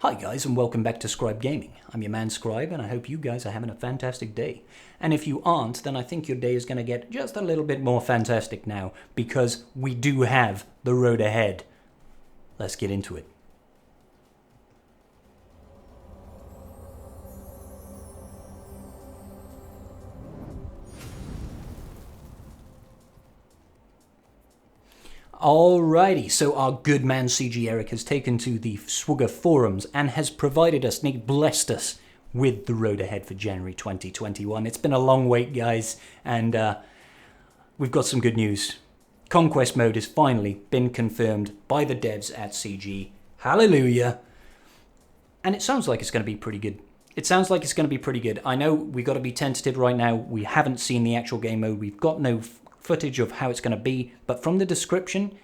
Hi guys and welcome back to Scribe Gaming. I'm your man Scribe and I hope you guys are having a fantastic day. And if you aren't, then I think your day is going to get just a little bit more fantastic now because we do have the road ahead. Let's get into it. Alrighty, so our good man CG Eric has taken to the SWGoH forums and has provided us, and he blessed us with the road ahead for January 2021. It's been a long wait, guys, and we've got some good news. Conquest Mode has finally been confirmed by the devs at CG. Hallelujah! And it sounds like it's going to be pretty good. It sounds like it's going to be pretty good. I know we've got to be tentative right now. We haven't seen the actual game mode. We've got no footage of how it's going to be, but from the description,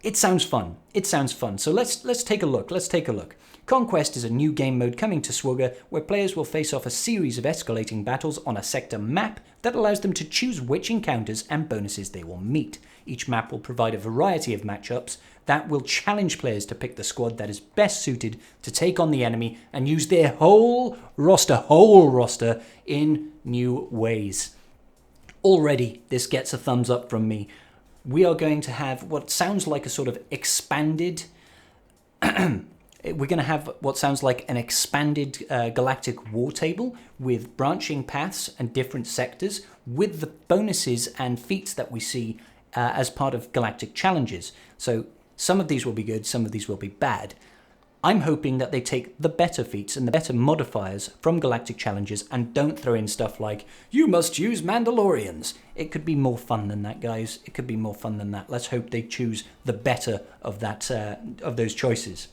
it sounds fun. It sounds fun. So let's take a look. Let's take a look. Conquest is a new game mode coming to SWGoH where players will face off a series of escalating battles on a sector map that allows them to choose which encounters and bonuses they will meet. Each map will provide a variety of matchups that will challenge players to pick the squad that is best suited to take on the enemy and use their whole roster in new ways. Already, this gets a thumbs up from me. We are going to have what sounds like a sort of expanded... we're going to have what sounds like an expanded galactic war table with branching paths and different sectors with the bonuses and feats that we see as part of galactic challenges. So some of these will be good, some of these will be bad. I'm hoping that they take the better feats and the better modifiers from galactic challenges and don't throw in stuff like, you must use Mandalorians. It could be more fun than that, guys. It could be more fun than that. Let's hope they choose the better of that of those choices.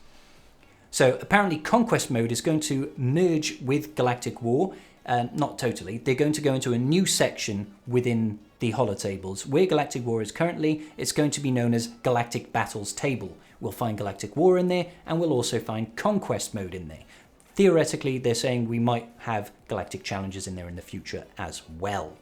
So apparently Conquest Mode is going to merge with Galactic War. Not totally. They're going to go into a new section within the holotables. Where Galactic War is currently, it's going to be known as Galactic Battles Table. We'll find Galactic War in there, and we'll also find Conquest Mode in there. Theoretically, they're saying we might have Galactic Challenges in there in the future as well.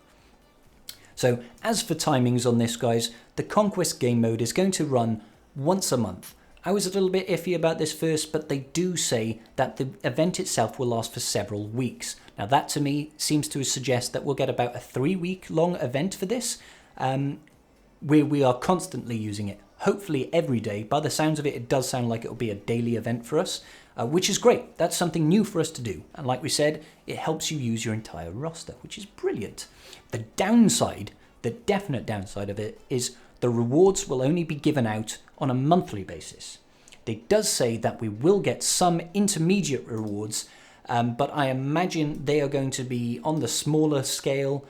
So, as for timings on this, guys, the Conquest game mode is going to run once a month. I was a little bit iffy about this first, but they do say that the event itself will last for several weeks. Now, that to me seems to suggest that we'll get about a 3-week-long event for this, where we are constantly using it. Hopefully every day. By the sounds of it, it does sound like it'll be a daily event for us, which is great. That's something new for us to do. And like we said, it helps you use your entire roster, which is brilliant. The downside, the definite downside of it, is the rewards will only be given out on a monthly basis. It does say that we will get some intermediate rewards, but I imagine they are going to be on the smaller scale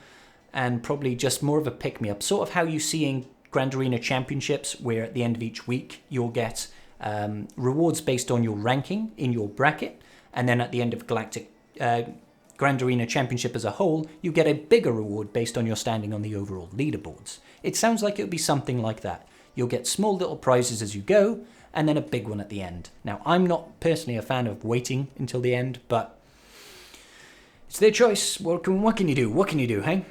and probably just more of a pick-me-up. Sort of how you see in Grand Arena Championships, where at the end of each week you'll get rewards based on your ranking in your bracket, and then at the end of Galactic Grand Arena Championship as a whole, you get a bigger reward based on your standing on the overall leaderboards. It sounds like it would be something like that. You'll get small little prizes as you go, and then a big one at the end. Now, I'm not personally a fan of waiting until the end, but it's their choice. What can you do? What can you do, hey?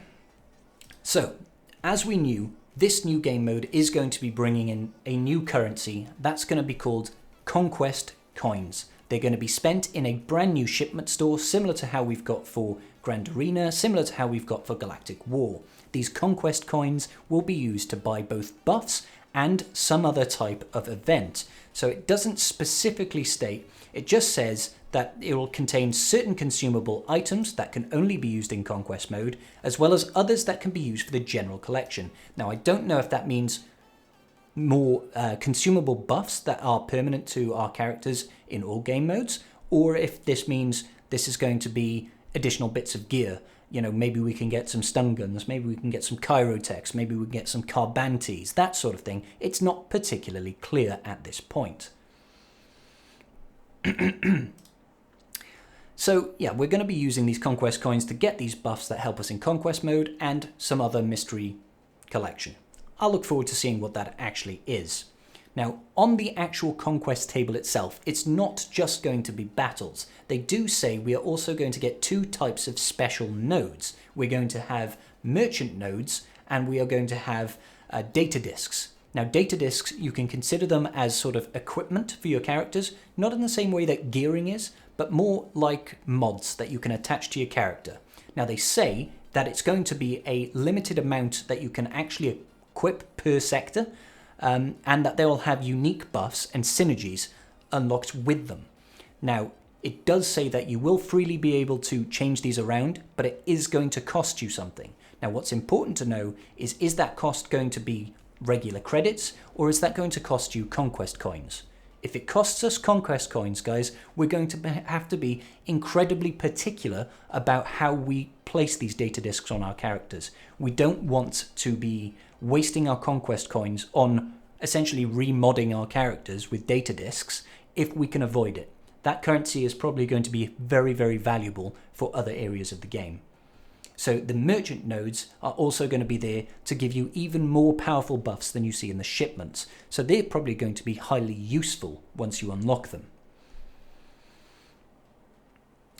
So, as we knew, this new game mode is going to be bringing in a new currency that's going to be called Conquest Coins. They're going to be spent in a brand new shipment store, similar to how we've got for Grand Arena, similar to how we've got for Galactic War. These Conquest Coins will be used to buy both buffs and some other type of event. So it doesn't specifically state, it just says that it will contain certain consumable items that can only be used in Conquest Mode, as well as others that can be used for the general collection. Now, I don't know if that means more consumable buffs that are permanent to our characters in all game modes, or if this means this is going to be additional bits of gear. You know, maybe we can get some stun guns, maybe we can get some Chirotechs, maybe we can get some Carbantes, that sort of thing. It's not particularly clear at this point. So, yeah, we're going to be using these Conquest Coins to get these buffs that help us in Conquest Mode and some other mystery collection. I'll look forward to seeing what that actually is. Now, on the actual Conquest table itself, it's not just going to be battles. They do say we are also going to get 2 types of special nodes. We're going to have merchant nodes and we are going to have data disks. Now, data discs, you can consider them as sort of equipment for your characters, not in the same way that gearing is, but more like mods that you can attach to your character. Now, they say that it's going to be a limited amount that you can actually equip per sector, and that they will have unique buffs and synergies unlocked with them. Now, it does say that you will freely be able to change these around, but it is going to cost you something. Now, what's important to know is that cost going to be regular credits, or is that going to cost you Conquest Coins? If it costs us Conquest Coins, guys, we're going to have to be incredibly particular about how we place these data discs on our characters. We don't want to be wasting our Conquest Coins on essentially remodding our characters with data discs if we can avoid it. That currency is probably going to be very, very valuable for other areas of the game. So the merchant nodes are also going to be there to give you even more powerful buffs than you see in the shipments. So they're probably going to be highly useful once you unlock them.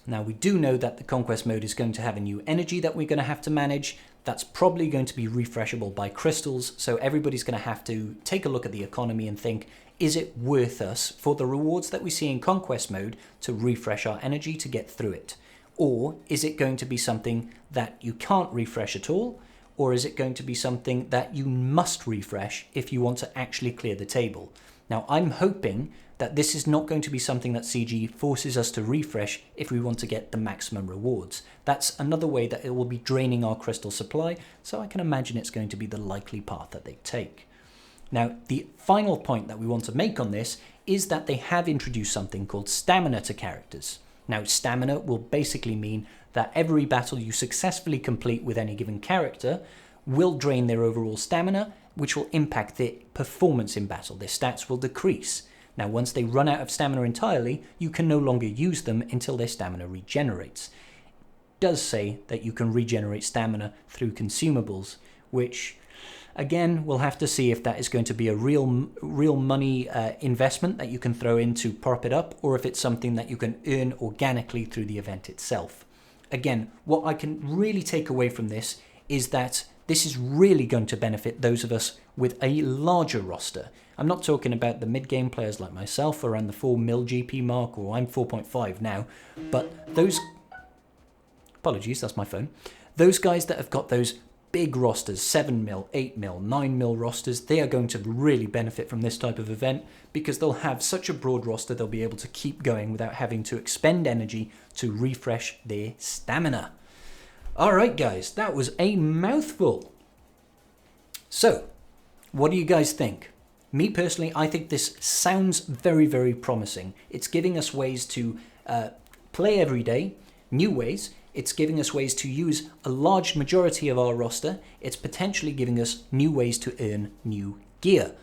Now, we do know that the Conquest mode is going to have a new energy that we're going to have to manage. That's probably going to be refreshable by crystals. So everybody's going to have to take a look at the economy and think, is it worth us for the rewards that we see in Conquest mode to refresh our energy to get through it? Or is it going to be something that you can't refresh at all? Or is it going to be something that you must refresh if you want to actually clear the table? Now, I'm hoping that this is not going to be something that CG forces us to refresh if we want to get the maximum rewards. That's another way that it will be draining our crystal supply, so I can imagine it's going to be the likely path that they take. Now, the final point that we want to make on this is that they have introduced something called stamina to characters. Now, stamina will basically mean that every battle you successfully complete with any given character will drain their overall stamina, which will impact their performance in battle. Their stats will decrease. Now, once they run out of stamina entirely, you can no longer use them until their stamina regenerates. It does say that you can regenerate stamina through consumables, which, again, we'll have to see if that is going to be a real money investment that you can throw in to prop it up, or if it's something that you can earn organically through the event itself. Again, what I can really take away from this is that this is really going to benefit those of us with a larger roster. I'm not talking about the mid-game players like myself around the 4 mil GP mark, or I'm 4.5 now, but those... Apologies, that's my phone. Those guys that have got those big rosters, 7 mil, 8 mil, 9 mil rosters, they are going to really benefit from this type of event because they'll have such a broad roster they'll be able to keep going without having to expend energy to refresh their stamina. Alright guys, that was a mouthful. So, what do you guys think? Me personally, I think this sounds very, very promising. It's giving us ways to play every day, new ways. It's giving us ways to use a large majority of our roster. It's potentially giving us new ways to earn new gear.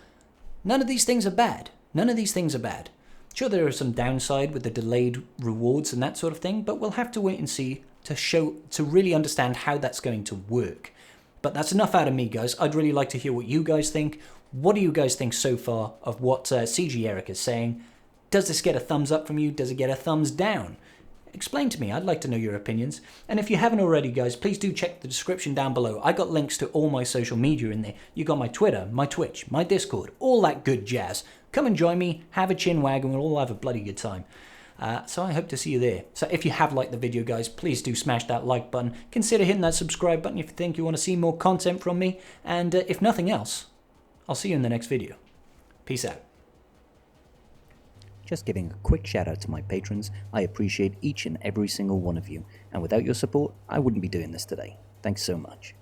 None of these things are bad. None of these things are bad. Sure, there are some downside with the delayed rewards and that sort of thing, but we'll have to wait and see to really understand how that's going to work. But that's enough out of me, guys. I'd really like to hear what you guys think. What do you guys think so far of what CG Eric is saying? Does this get a thumbs up from you? Does it get a thumbs down? Explain to me. I'd like to know your opinions. And if you haven't already, guys, please do check the description down below. I got links to all my social media in there. You got my Twitter, my Twitch, my Discord, all that good jazz. Come and join me, have a chin wag, and we'll all have a bloody good time. So I hope to see you there. So if you have liked the video, guys, please do smash that like button. Consider hitting that subscribe button if you think you want to see more content from me. And if nothing else, I'll see you in the next video. Peace out. Just giving a quick shout out to my patrons. I appreciate each and every single one of you, and without your support, I wouldn't be doing this today. Thanks so much.